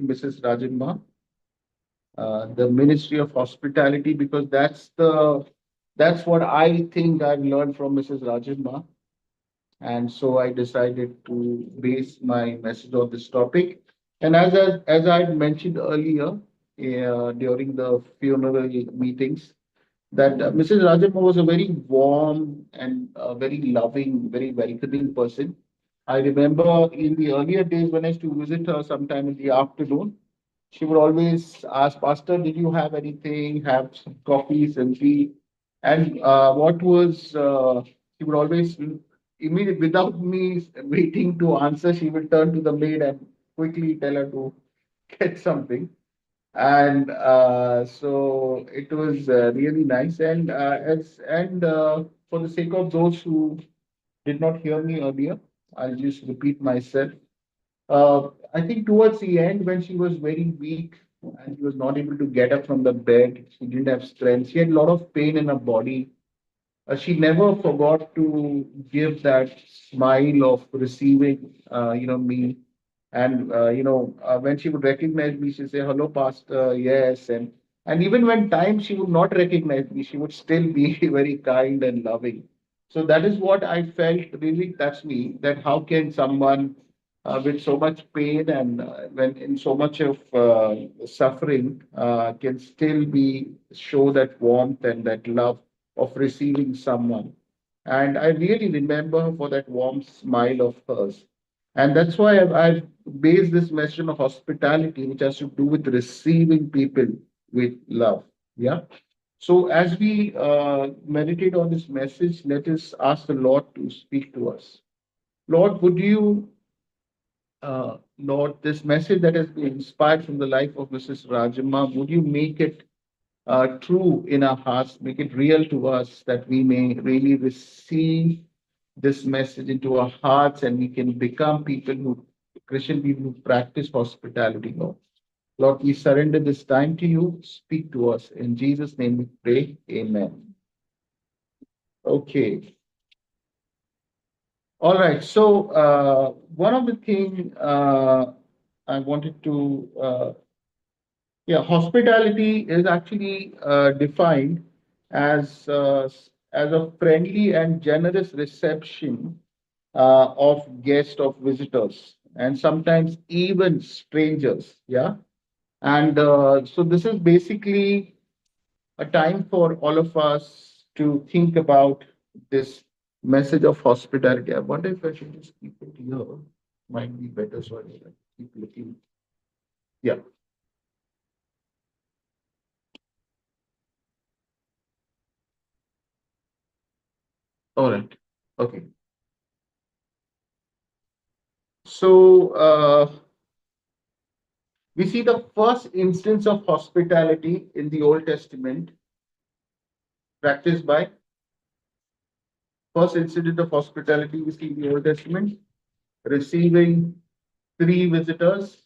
serving Mrs. Rajamma, the Ministry of Hospitality, because that's what I think I've learned from Mrs. Rajamma. And so I decided to base my message on this topic. And as I mentioned earlier during the funeral meetings, that Mrs. Rajamma was a very warm and very loving, very welcoming person. I remember in the earlier days when I used to visit her sometime in the afternoon, she would always ask, Pastor, did you have anything? Have some coffee, some tea? And she would always, immediately, without me waiting to answer, she would turn to the maid and quickly tell her to get something. And so it was really nice. And for the sake of those who did not hear me earlier, I'll just repeat myself. I think towards the end, when she was very weak and she was not able to get up from the bed, she didn't have strength. She had a lot of pain in her body. She never forgot to give that smile of receiving, me. And when she would recognize me, she'd say, "Hello, Pastor." Yes, and even when times she would not recognize me, she would still be very kind and loving. So that is what I felt really touched me. That how can someone with so much pain and when in so much of suffering can still be show that warmth and that love of receiving someone. And I really remember her for that warm smile of hers. And that's why I've based this message on hospitality, which has to do with receiving people with love. Yeah. So as we meditate on this message, let us ask the Lord to speak to us. Lord, Lord, this message that has been inspired from the life of Mrs. Rajamma, would you make it true in our hearts, make it real to us that we may really receive this message into our hearts and we can become Christian people who practice hospitality, Lord. Lord, we surrender this time to you. Speak to us. In Jesus' name we pray. Amen. Okay. All right. So, one of the things I wanted to yeah, hospitality is actually defined as a friendly and generous reception of guests, of visitors, and sometimes even strangers. Yeah, and so this is basically a time for all of us to think about this message of hospitality. I wonder if I should just keep it here. Might be better, so I keep looking. Yeah. All right. Okay. So we see the first instance of hospitality in the Old Testament practiced by first incident of hospitality we see in the Old Testament receiving three visitors.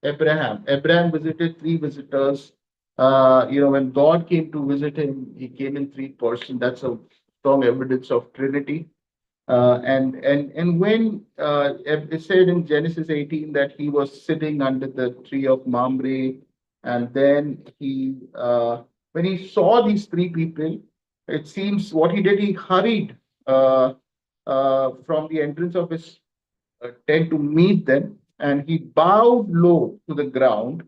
Abraham visited three visitors. When God came to visit him, he came in three persons. That's a strong evidence of Trinity. And when it said in Genesis 18 that he was sitting under the tree of Mamre, and then when he saw these three people, it seems what he did, he hurried from the entrance of his tent to meet them, and he bowed low to the ground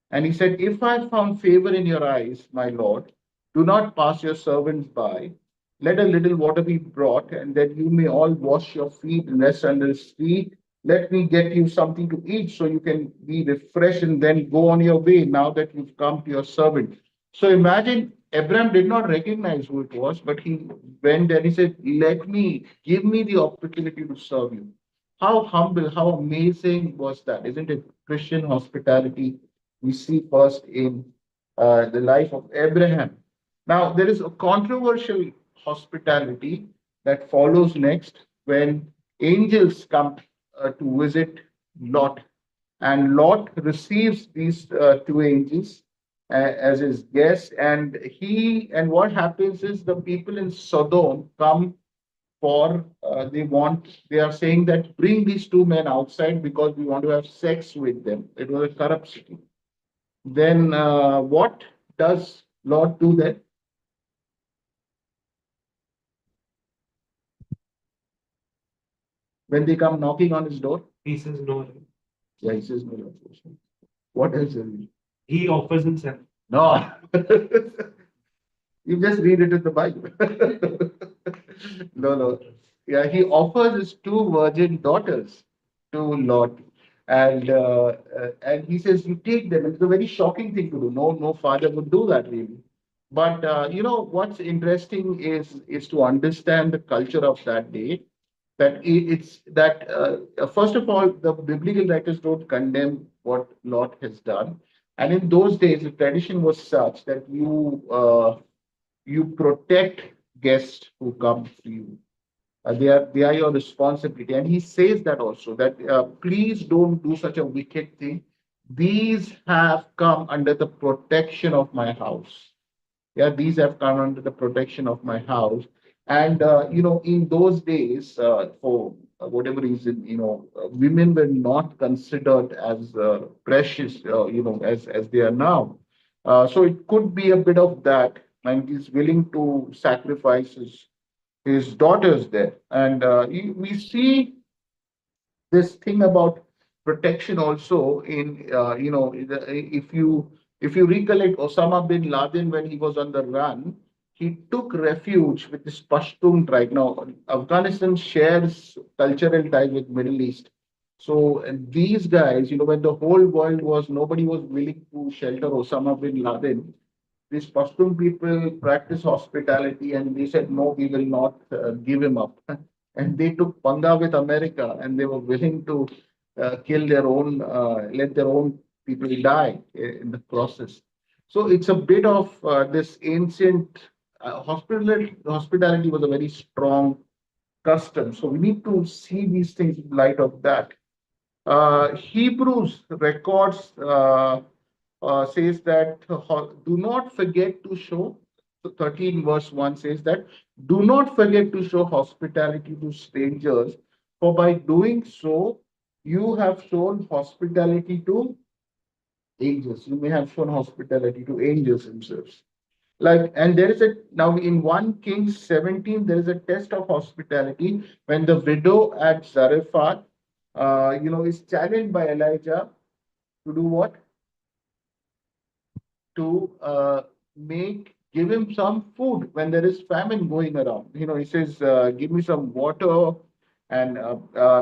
and he said, "If I found favor in your eyes, my Lord, do not pass your servants by. Let a little water be brought, and that you may all wash your feet and rest under his feet. Let me get you something to eat so you can be refreshed and then go on your way now that you've come to your servant." So imagine Abraham did not recognize who it was, but he went and he said, give me the opportunity to serve you. How humble, how amazing was that? Isn't it? Christian hospitality we see first in the life of Abraham. Now, there is a controversial hospitality that follows next when angels come to visit Lot. And Lot receives these two angels as his guests. And what happens is the people in Sodom come for they are saying that bring these two men outside because we want to have sex with them. It was a corrupt city. Then what does Lord do then when they come knocking on his door? He says no. Yeah, he says no. Unfortunately. What else? He offers himself. No. You just read it in the Bible. No, no. Yeah, he offers his two virgin daughters to Lot, and he says, "You take them." It's a very shocking thing to do. No, no father would do that really. But what's interesting is to understand the culture of that day. That it's that first of all, the biblical writers don't condemn what Lot has done, and in those days, the tradition was such that you protect guests who come to you. They are your responsibility. And he says that also that please don't do such a wicked thing. These have come under the protection of my house. Yeah, these have come under the protection of my house. And in those days, for whatever reason, women were not considered as precious, as they are now. So it could be a bit of that, and he's willing to sacrifice his daughters there. And we see this thing about protection also in if you recollect Osama bin Laden when he was on the run, he took refuge with this Pashtun tribe. Now Afghanistan shares cultural ties with Middle East. So and these guys, when the whole world was nobody was willing to shelter Osama bin Laden, these Pashtun people practice hospitality and they said, no, we will not give him up. And they took panga with America and they were willing to kill their own, let their own people die in the process. So it's a bit of this ancient hospitality was a very strong custom. So we need to see these things in light of that. Hebrews records says that do not forget to show, so 13 verse 1 says that do not forget to show hospitality to strangers, for by doing so, you have shown hospitality to angels. You may have shown hospitality to angels themselves. Like, and there is a now in 1 Kings 17, there is a test of hospitality when the widow at Zarephath, is challenged by Elijah to do what? To give him some food when there is famine going around. He says, "Give me some water and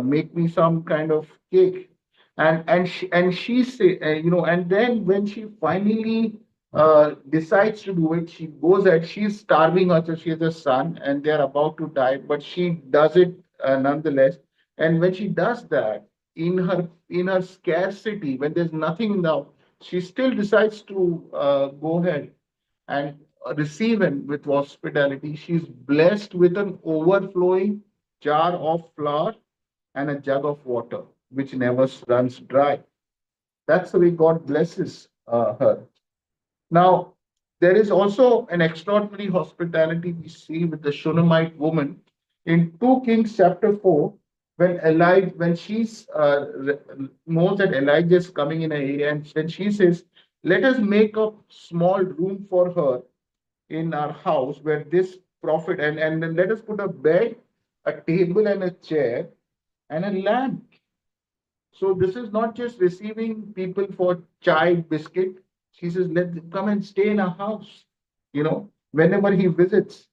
make me some kind of cake." And she say, and then when she finally decides to do it, she goes at she's starving herself. She has a son, and they're about to die, but she does it nonetheless. And when she does that in her scarcity, when there's nothing in the house, she still decides to go ahead and receive him with hospitality. She's blessed with an overflowing jar of flour and a jug of water, which never runs dry. That's the way God blesses her. Now, there is also an extraordinary hospitality we see with the Shunammite woman in 2 Kings chapter 4, when she's knows that Elijah is coming in an area, and when she says, "Let us make a small room for her in our house where this prophet, and then let us put a bed, a table, and a chair, and a lamp." So this is not just receiving people for chai biscuit. She says, let them come and stay in our house, whenever he visits.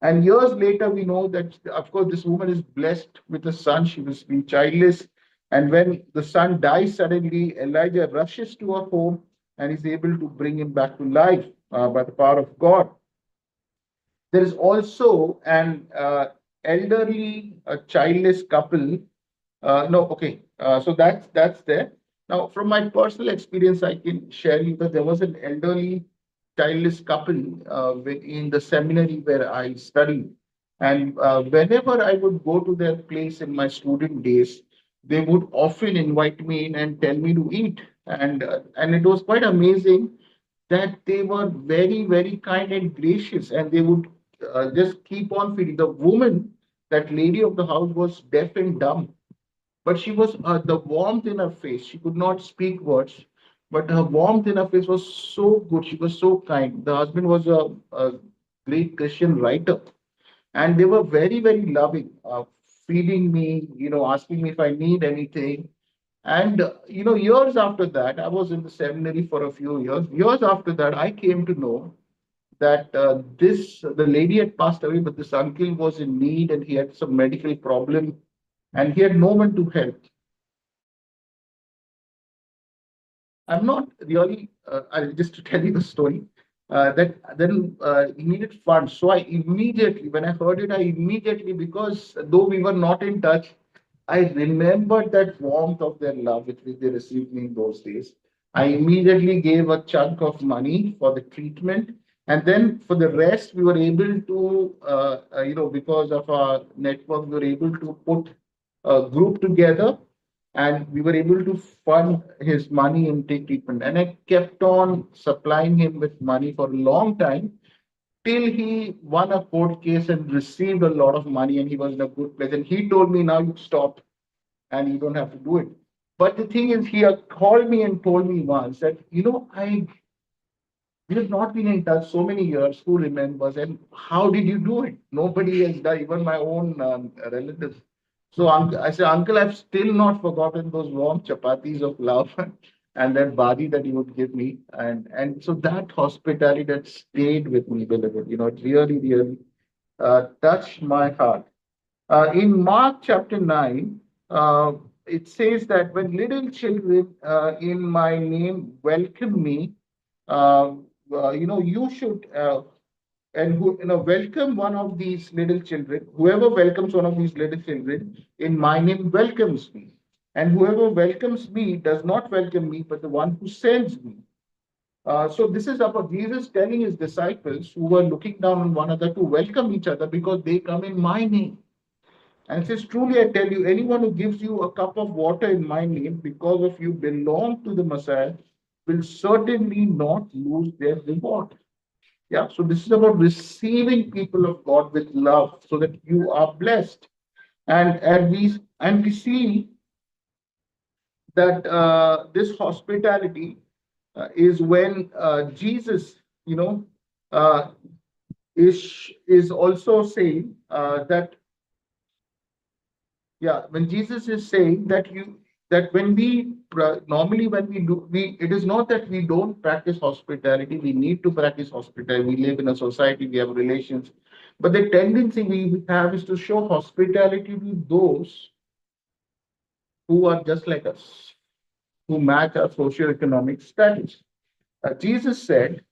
And years later, we know that, of course, this woman is blessed with a son. She was being childless. And when the son dies suddenly, Elijah rushes to her home and is able to bring him back to life by the power of God. There is also an elderly, childless couple. No, okay. So that's there. Now, from my personal experience, I can share you that there was an elderly, childless couple in the seminary where I studied, and whenever I would go to their place in my student days, they would often invite me in and tell me to eat, and it was quite amazing that they were very, very kind and gracious, and they would just keep on feeding the woman. That lady of the house was deaf and dumb, but she was the warmth in her face. She could not speak words, but her warmth in her face was so good. She was so kind. The husband was a great Christian writer, and they were very, very loving, feeding me, asking me if I need anything. And years after that, I was in the seminary for a few years. Years after that, I came to know that this the lady had passed away, but this uncle was in need and he had some medical problem and he had no one to help. I'm not really, just to tell you the story, that then he needed funds. So I immediately, when I heard it, I immediately, because though we were not in touch, I remembered that warmth of their love which they received me in those days. I immediately gave a chunk of money for the treatment. And then for the rest, we were able to, because of our network, we were able to put a group together and we were able to fund his money and take treatment. And I kept on supplying him with money for a long time till he won a court case and received a lot of money and he was in a good place. And he told me, now you stop and you don't have to do it. But the thing is, he called me and told me once that, we have not been in touch so many years. Who remembers? And how did you do it? Nobody has done, even my own relatives. So I said, Uncle, I've still not forgotten those warm chapatis of love and that body that you would give me. And so that hospitality that stayed with me, beloved, it really, really touched my heart. In Mark chapter 9, it says that when little children in my name welcome me, uh, you should welcome one of these little children. Whoever welcomes one of these little children in my name welcomes me. And whoever welcomes me does not welcome me, but the one who sends me. So this is about Jesus telling his disciples who were looking down on one another to welcome each other because they come in my name. And it says, truly I tell you, anyone who gives you a cup of water in my name because of you belong to the Messiah will certainly not lose their reward. Yeah, so this is about receiving people of God with love so that you are blessed. And we see that this hospitality is when Jesus, uh, is also saying that yeah, when Jesus is saying that when we normally when we do we it is not that we don't practice hospitality. We need to practice hospitality. We live in a society. We have relations, but the tendency we have is to show hospitality to those who are just like us, who match our socioeconomic status. Jesus said,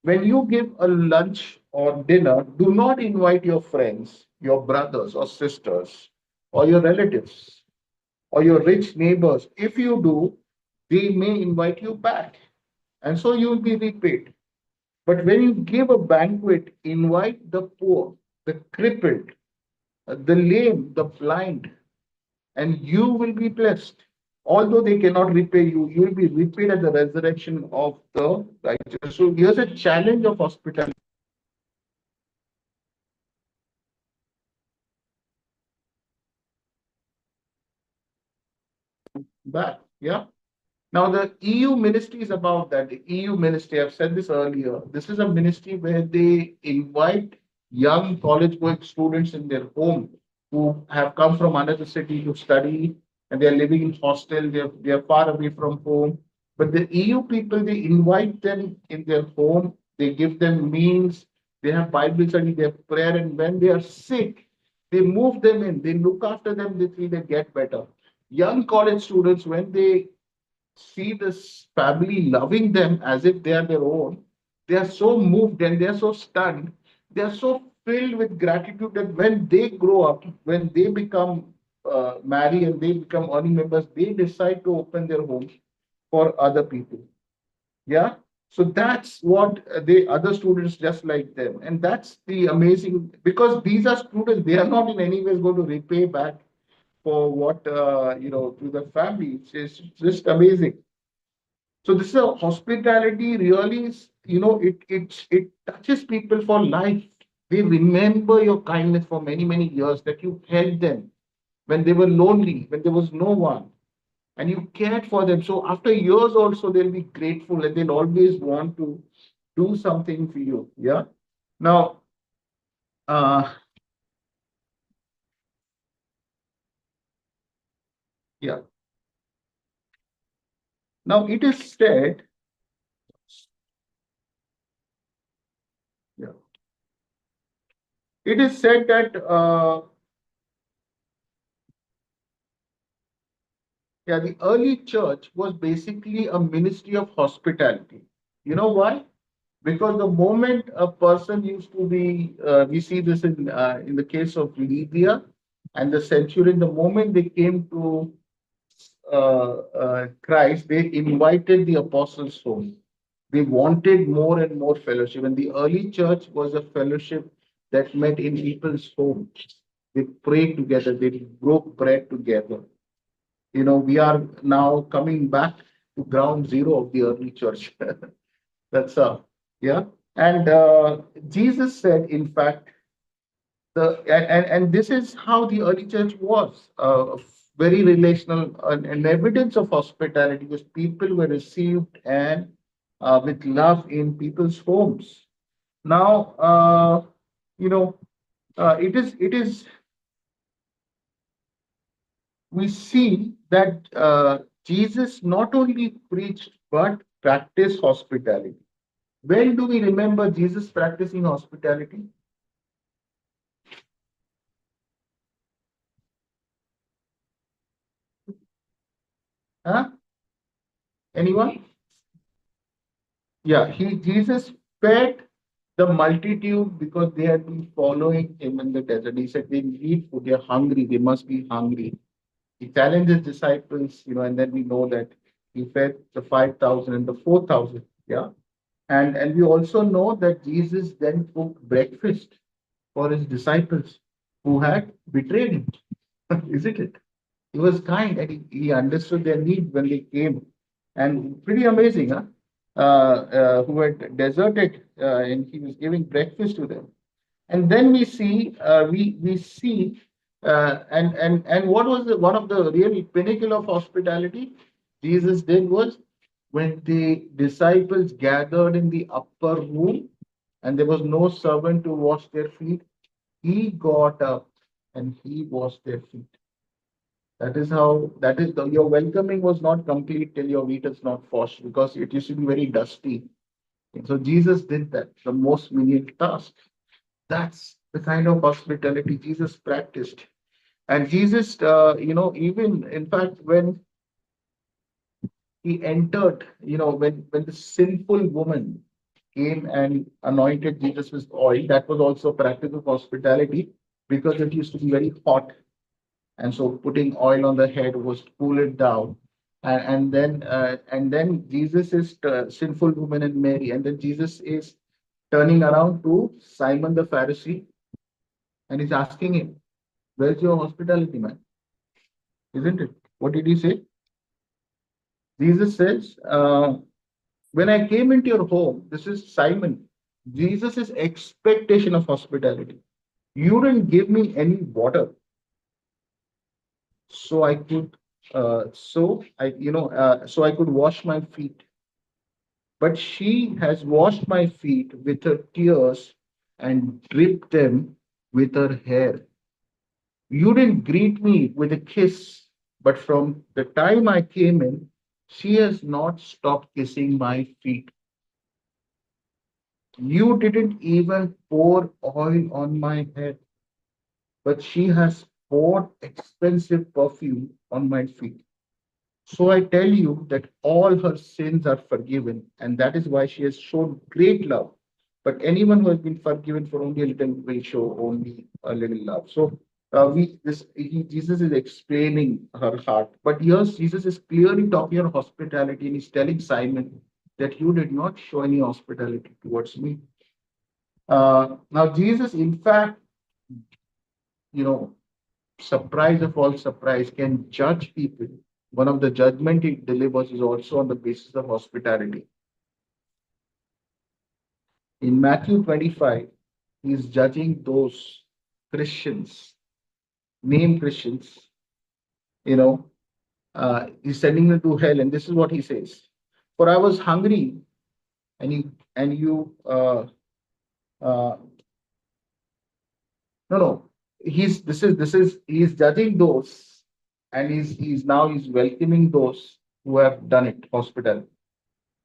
when you give a lunch or dinner, do not invite your friends, your brothers or sisters, or your relatives or your rich neighbors. If you do, they may invite you back, and so you will be repaid. But when you give a banquet, invite the poor, the crippled, the lame, the blind, and you will be blessed. Although they cannot repay you, you will be repaid at the resurrection of the righteous. So here's a challenge of hospitality back. Yeah. Now, the EU ministry is about that. The EU ministry, I've said this earlier, this is a ministry where they invite young college going students in their home who have come from another city to study and they're living in hostel, they're far away from home. But the EU people, they invite them in their home, they give them meals, they have Bible study, they have prayer, and when they are sick, they move them in, they look after them, they feel they get better. Young college students, when they see this family loving them as if they are their own, they are so moved and they are so stunned. They are so filled with gratitude that when they grow up, when they become marry and they become earning members, they decide to open their homes for other people. Yeah. So that's what the other students just like them. And that's the amazing because these are students, they are not in any ways going to repay back for what to the family. It's just amazing. So this is a hospitality really is, it touches people for life. They remember your kindness for many, many years, that you helped them when they were lonely, when there was no one, and you cared for them. So after years also, they'll be grateful and they'll always want to do something for you. Yeah. Now, uh, yeah. Now it is said, yeah, it is said that, yeah, the early church was basically a ministry of hospitality. You know why? Because the moment a person used to be, we see this in the case of Lydia and the centurion. The moment they came to Christ, they invited the apostles home. They wanted more and more fellowship, and the early church was a fellowship that met in people's homes. They prayed together. They broke bread together. We are now coming back to ground zero of the early church. That's yeah. And Jesus said, in fact, and this is how the early church was, very relational, an evidence of hospitality, because people were received and with love in people's homes. Now, you know, it is we see that Jesus not only preached but practiced hospitality. When do we remember Jesus practicing hospitality? Huh? Anyone? Yeah, Jesus fed the multitude because they had been following him in the desert. He said, they need food, they're hungry, they must be hungry. He challenged his disciples, and then we know that he fed the 5,000 and the 4,000. Yeah. And we also know that Jesus then cooked breakfast for his disciples who had betrayed him. Isn't it? He was kind and he understood their need when they came. And pretty amazing, huh? Who had deserted, and he was giving breakfast to them. And then we see, and what was one of the real pinnacle of hospitality Jesus did was when the disciples gathered in the upper room and there was no servant to wash their feet, he got up and he washed their feet. That is how, your welcoming was not complete till your feet is not washed, because it used to be very dusty. And so Jesus did that, the most menial task. That's the kind of hospitality Jesus practiced. And Jesus, even in fact, when he entered, when the sinful woman came and anointed Jesus with oil, that was also a practice of hospitality, because it used to be very hot. And so putting oil on the head was to cool it down. And then Jesus is sinful woman and Mary, and then Jesus is turning around to Simon the Pharisee, and he's asking him, "Where's your hospitality, man? Isn't it?" What did he say? Jesus says, "When I came into your home, this is Simon. Jesus' expectation of hospitality. You didn't give me any water, so I could, so I could wash my feet. But she has washed my feet with her tears and dripped them with her hair. You didn't greet me with a kiss, but from the time I came in, she has not stopped kissing my feet. You didn't even pour oil on my head, but she has poured expensive perfume on my feet. So I tell you that all her sins are forgiven, and that is why she has shown great love. But anyone who has been forgiven for only a little will show only a little love." So Jesus is explaining her heart, but yes, Jesus is clearly talking about hospitality, and he's telling Simon that you did not show any hospitality towards me. Now Jesus, in fact, you know, surprise of all surprise, can judge people. One of the judgment he delivers is also on the basis of hospitality. In Matthew 25, He's judging those Christians, name Christians, you know, he's sending them to hell. And this is what he says: "For I was hungry, and you uh, no, no. He's judging those, and he's welcoming those who have done it, hospital.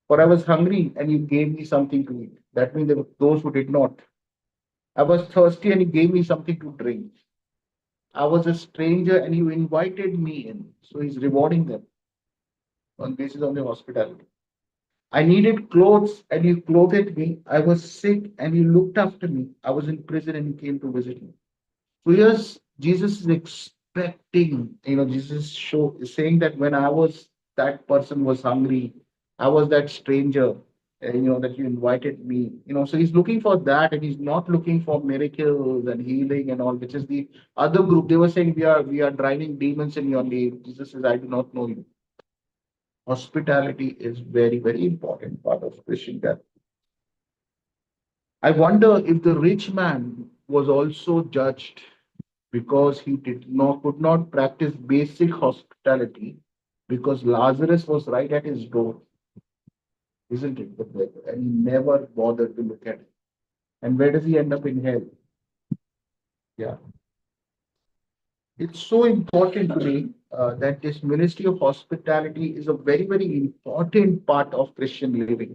For I was hungry, and you gave me something to eat. That means there were those who did not. I was thirsty, and you gave me something to drink. I was a stranger, and you invited me in. So he's rewarding them on basis of their hospitality. I needed clothes, and you clothed me. I was sick, and you looked after me. I was in prison, and you came to visit me. So here's Jesus is expecting, Jesus show is saying that when I was that person was hungry, I was that stranger, that you invited me. So he's looking for that, and he's not looking for miracles and healing and all, which is the other group. They were saying we are driving demons in your name. Jesus says, I do not know you. Hospitality is very, very important part of Christian death. I wonder if the rich man was also judged because he could not practice basic hospitality because Lazarus was right at his door, isn't it? And he never bothered to look at it. And where does he end up in hell? Yeah. It's so important today that this ministry of hospitality is a very, very important part of Christian living.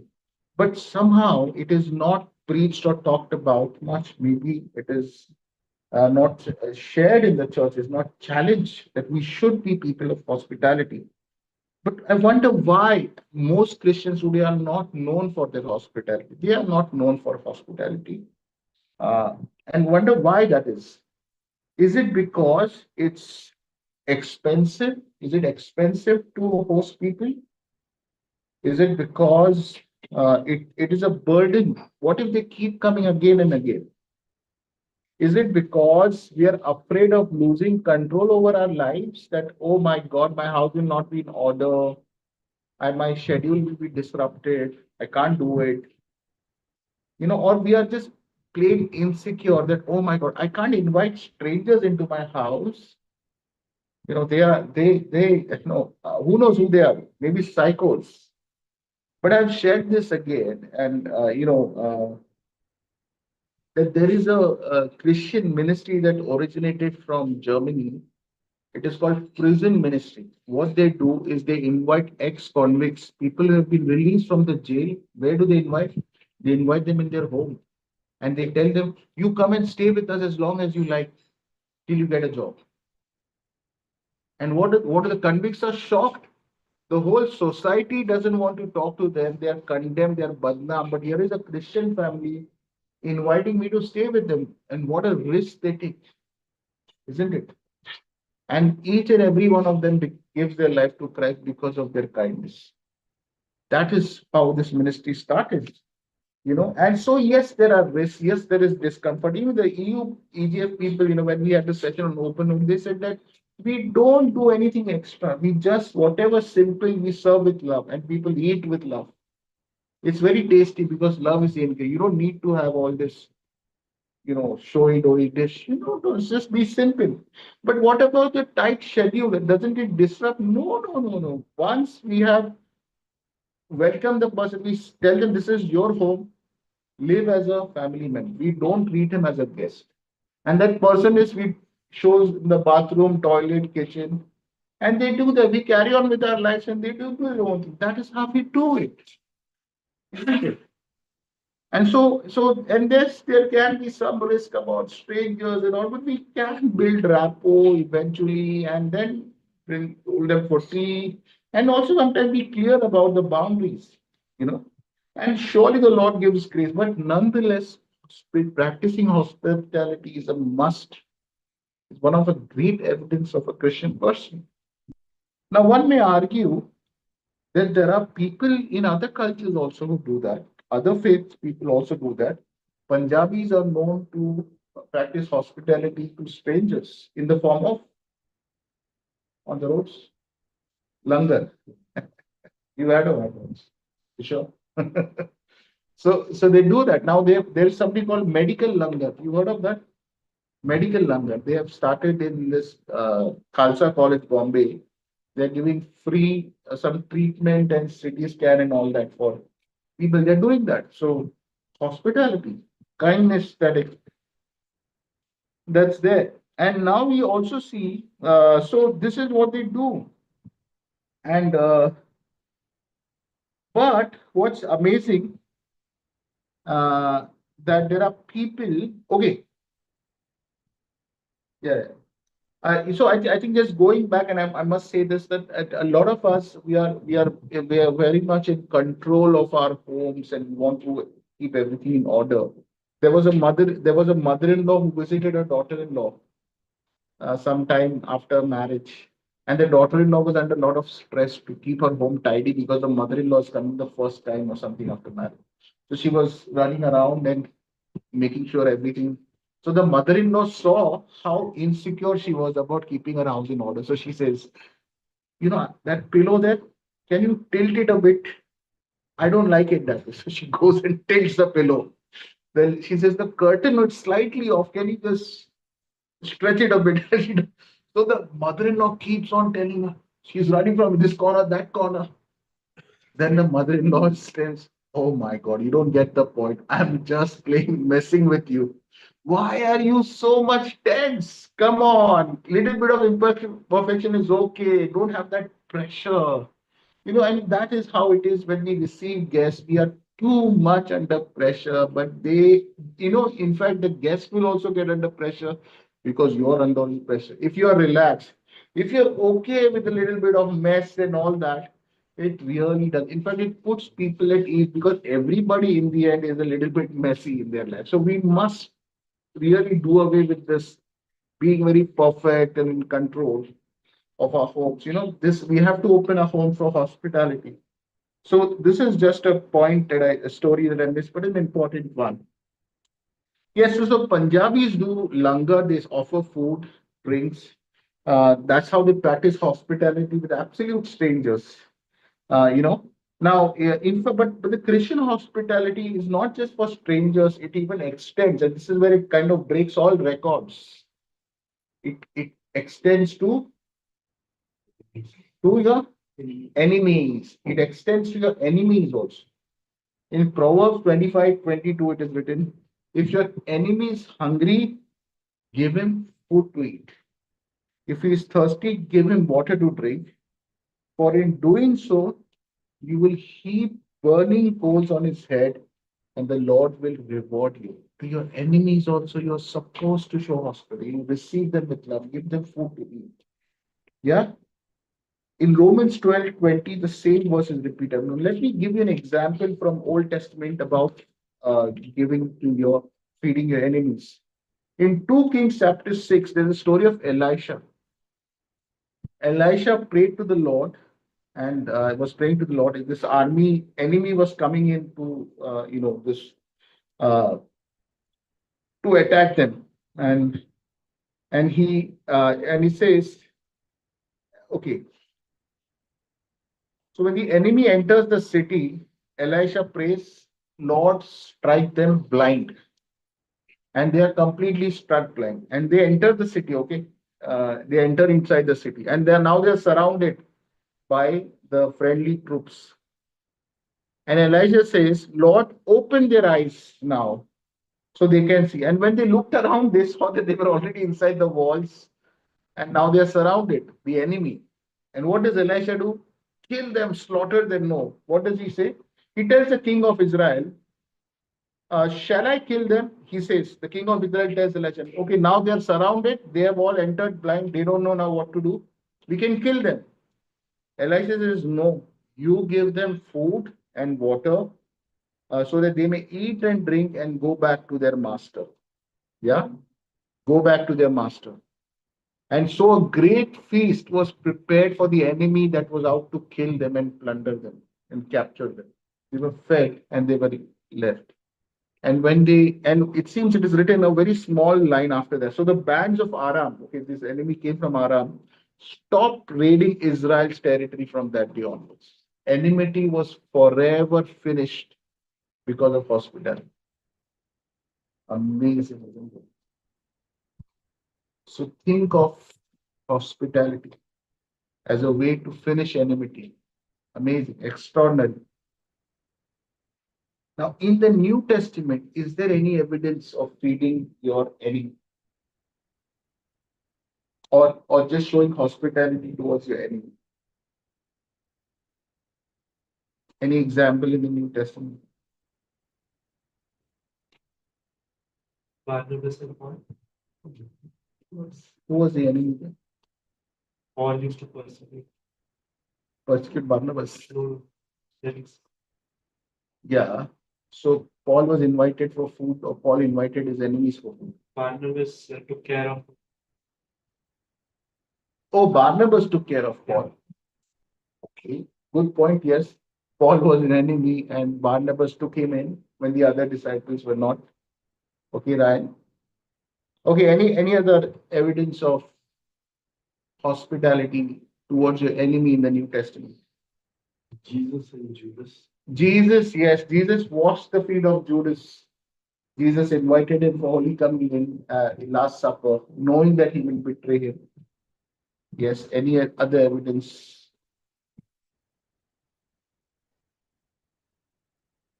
But somehow it is not preached or talked about much. Maybe it is not shared in the church, is not challenged that we should be people of hospitality. But I wonder why most Christians today are not known for their hospitality. They are not known for hospitality. Uh, and wonder why that is. Is it because it's expensive? Is it expensive to host people? Is it because it is a burden? What if they keep coming again and again? Is it because we are afraid of losing control over our lives that, oh my God, my house will not be in order and my schedule will be disrupted? I can't do it. Or we are just plain insecure that, oh my God, I can't invite strangers into my house. Who knows who they are? Maybe psychos. But I've shared this again, and, that there is a Christian ministry that originated from Germany. It is called prison ministry. What they do is they invite ex-convicts, people who have been released from the jail. Where do they invite? They invite them in their home and they tell them, you come and stay with us as long as you like till you get a job. And what are the convicts are shocked. The whole society doesn't want to talk to them. They are condemned, they are badnaam. But here is a Christian family inviting me to stay with them. And what a risk they take, isn't it? And each and every one of them gives their life to Christ because of their kindness. That is how this ministry started. And so, yes, there are risks. Yes, there is discomfort. Even the EU, EGF people, when we had the session on open room, they said that we don't do anything extra. We just, whatever simple, we serve with love and people eat with love. It's very tasty because love is the ingredient. You don't need to have all this showy doughy dish. Just be simple. But what about the tight schedule? Doesn't it disrupt? No, no, no, no. Once we have welcomed the person, we tell them this is your home, live as a family member. We don't treat him as a guest. And that person is, we shows in the bathroom, toilet, kitchen, and they do that. We carry on with our lives and they do their own thing. That is how we do it. Isn't it? And and there can be some risk about strangers and all, but we can build rapport eventually and then bring them for tea. And also sometimes be clear about the boundaries, you know. And surely the Lord gives grace, but nonetheless, practicing hospitality is a must. It's one of the great evidence of a Christian person. Now, one may argue that there are people in other cultures also who do that. Other faiths people also do that. Punjabis are known to practice hospitality to strangers in the form of, on the roads, langar. You had a one once. You sure? So they do that. Now there's something called medical langar. You heard of that? Medical langar. They have started in this Khalsa College, Bombay. They're giving free some treatment and CT scan and all that for people. They're doing that. So hospitality, kindness that's there. And now we also see. So this is what they do. And but what's amazing, uh, that there are people. Okay, yeah. I think just going back, and I must say this, that a lot of us, we are very much in control of our homes and we want to keep everything in order. There was a mother-in-law who visited her daughter-in-law sometime after marriage, and the daughter-in-law was under a lot of stress to keep her home tidy because the mother-in-law is coming the first time or something after marriage. So she was running around and making sure everything. So the mother-in-law saw how insecure she was about keeping her house in order. So she says, that pillow there, can you tilt it a bit? I don't like it that way. So she goes and tilts the pillow. Then she says, the curtain was slightly off. Can you just stretch it a bit? So the mother-in-law keeps on telling her, she's running from this corner, that corner. Then the mother-in-law says, "Oh my God, you don't get the point. I'm just playing, messing with you. Why are you so much tense? Come on, little bit of imperfection is okay. Don't have that pressure." And that is how it is when we receive guests. We are too much under pressure, but in fact, the guests will also get under pressure because you're under pressure. If you are relaxed, if you're okay with a little bit of mess and all that, it really does. In fact, it puts people at ease because everybody in the end is a little bit messy in their life. So we must really do away with this being very perfect and in control of our homes. This we have to open a home for hospitality. So this is just a story that I missed, but an important one. Yes, so Punjabis do langar. They offer food, drinks. That's how they practice hospitality with absolute strangers. Uh, you know. Now, but the Christian hospitality is not just for strangers. It even extends, and this is where it kind of breaks all records. It extends to your enemies. It extends to your enemies also. In Proverbs 25:22, it is written, if your enemy is hungry, give him food to eat. If he is thirsty, give him water to drink. For in doing so, you will heap burning coals on his head, and the Lord will reward you. To your enemies also, you're supposed to show hospitality. You receive them with love, give them food to eat. Yeah? In Romans 12:20, the same verse is repeated. Now, let me give you an example from Old Testament about giving to feeding your enemies. In 2 Kings chapter 6, there's a story of Elisha. Elisha prayed to the Lord and was praying to the Lord. This enemy was coming in this uh, to attack them, and he says, okay. So when the enemy enters the city, Elisha prays, Lord, strike them blind. And they are completely struck blind. And they enter the city, okay? They enter inside the city. And they're surrounded by the friendly troops. And Elijah says, Lord, open their eyes now so they can see. And when they looked around, they saw that they were already inside the walls. And now they are surrounded, the enemy. And what does Elisha do? Kill them, slaughter them. No. What does he say? He tells the king of Israel, shall I kill them? He says, the king of Israel tells Elisha, okay, now they are surrounded. They have all entered blind. They don't know now what to do. We can kill them. Elisha says, no, you give them food and water so that they may eat and drink and go back to their master. Yeah, go back to their master. And so a great feast was prepared for the enemy that was out to kill them and plunder them and capture them. They were fed and they were left. And it seems it is written a very small line after that. So the bands of Aram, okay, this enemy came from Aram, stopped raiding Israel's territory from that day onwards. Enmity was forever finished because of hospitality. Amazing, isn't it? So think of hospitality as a way to finish enmity. Amazing, extraordinary. Now, in the New Testament, is there any evidence of feeding your enemy or just showing hospitality towards your enemy? Any example in the New Testament? Barnabas and Paul. Who was the enemy then? Paul used to persecute Barnabas. No, that is. Yeah. So Paul was invited for food, or Paul invited his enemies for food. Barnabas took care of. Oh, Barnabas took care of Paul. Okay, good point. Yes, Paul was an enemy, and Barnabas took him in when the other disciples were not. Okay, Ryan. Okay, any other evidence of hospitality towards your enemy in the New Testament? Jesus and Judas. Jesus, yes, Jesus washed the feet of Judas. Jesus invited him for Holy Communion in Last Supper, knowing that he will betray him. Yes, any other evidence?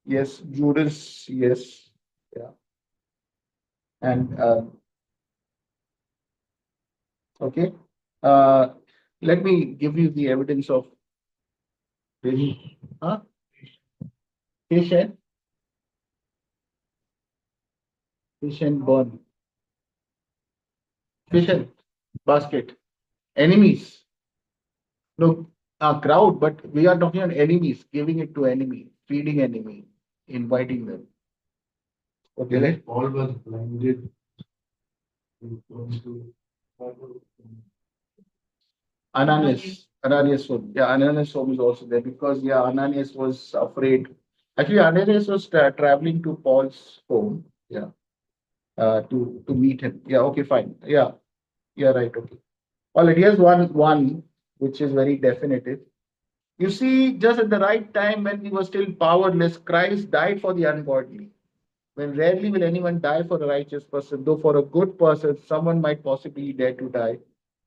Yes, Judas, yes. Yeah. And okay, uh, let me give you the evidence of really, huh? Patient, patient burn, patient basket, enemies. No, a crowd, but we are talking about enemies, giving it to enemy, feeding enemy, inviting them. Okay, let all was blinded. Ananias home. Yeah, Ananias home is also there because yeah, Ananias was afraid. Actually, Ananias was traveling to Paul's home. Yeah, to meet him. Yeah, okay, fine. Yeah, right. Okay. Well, here's one which is very definitive. You see, just at the right time when we were still powerless, Christ died for the ungodly. When rarely will anyone die for a righteous person, though for a good person, someone might possibly dare to die.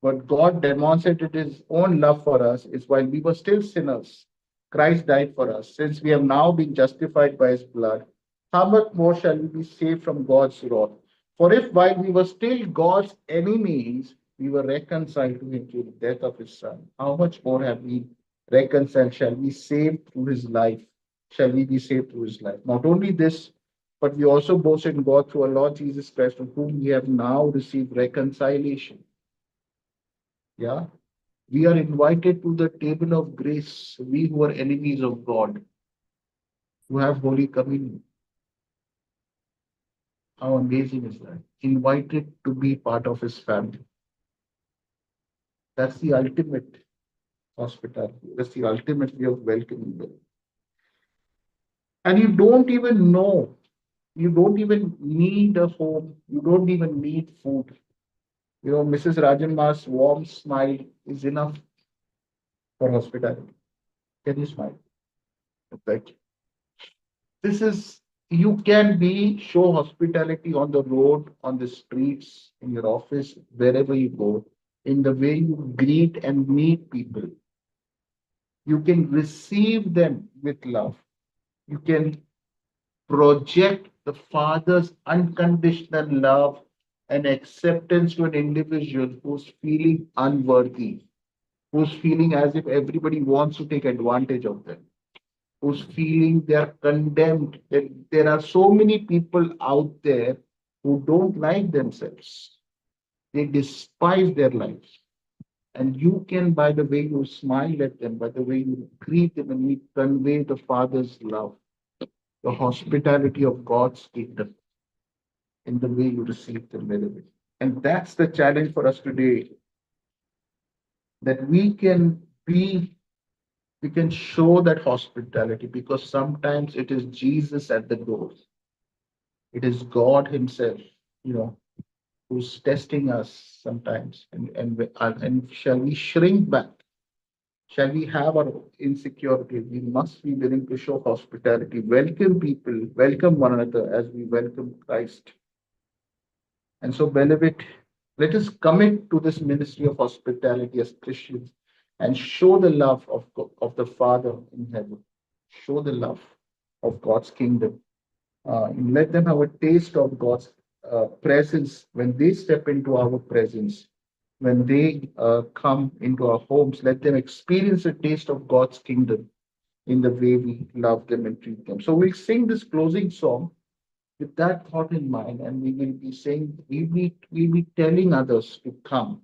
But God demonstrated his own love for us is while we were still sinners, Christ died for us. Since we have now been justified by his blood, how much more shall we be saved from God's wrath? For if while we were still God's enemies, we were reconciled to him through the death of his son, how much more have we reconciled? Shall we saved through his life? Shall we be saved through his life? Not only this, but we also boast in God through our Lord Jesus Christ, from whom we have now received reconciliation. Yeah. We are invited to the table of grace, we who are enemies of God, who have Holy Communion. How amazing is that? Invited to be part of his family. That's the ultimate hospitality. That's the ultimate way of welcoming them. And you don't even need a home, you don't even need food. You know, Mrs. Rajanma's warm smile is enough for hospitality. Can you smile? Thank you. This is, you can be show hospitality on the road, on the streets, in your office, wherever you go, in the way you greet and meet people. You can receive them with love. You can project the Father's unconditional love and acceptance to an individual who's feeling unworthy, who's feeling as if everybody wants to take advantage of them, who's feeling they're condemned. That there are so many people out there who don't like themselves. They despise their lives. And you can, by the way you smile at them, by the way you greet them, and you convey the Father's love, the hospitality of God's kingdom in the way you receive them wherever. And that's the challenge for us today, that we can show that hospitality because sometimes it is Jesus at the door. It is God Himself, you know, who's testing us sometimes. And shall we shrink back Shall we have our insecurity? We must be willing to show hospitality, welcome people, welcome one another as we welcome Christ. And so, beloved, let us commit to this ministry of hospitality as Christians and show the love of the Father in heaven. Show the love of God's kingdom. And let them have a taste of God's presence when they step into our presence. When they come into our homes, let them experience a taste of God's kingdom in the way we love them and treat them. So we'll sing this closing song with that thought in mind, and we will be saying, we'll be telling others to come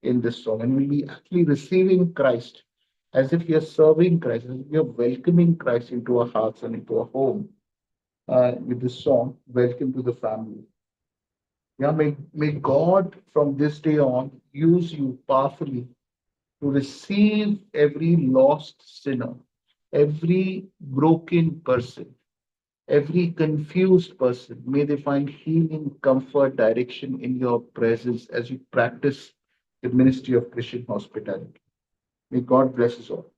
in this song, and we'll be actually receiving Christ as if we are serving Christ, as if we are welcoming Christ into our hearts and into our home with this song, Welcome to the Family. Yeah, may God from this day on use you powerfully to receive every lost sinner, every broken person, every confused person. May they find healing, comfort, direction in your presence as you practice the ministry of Christian hospitality. May God bless us all.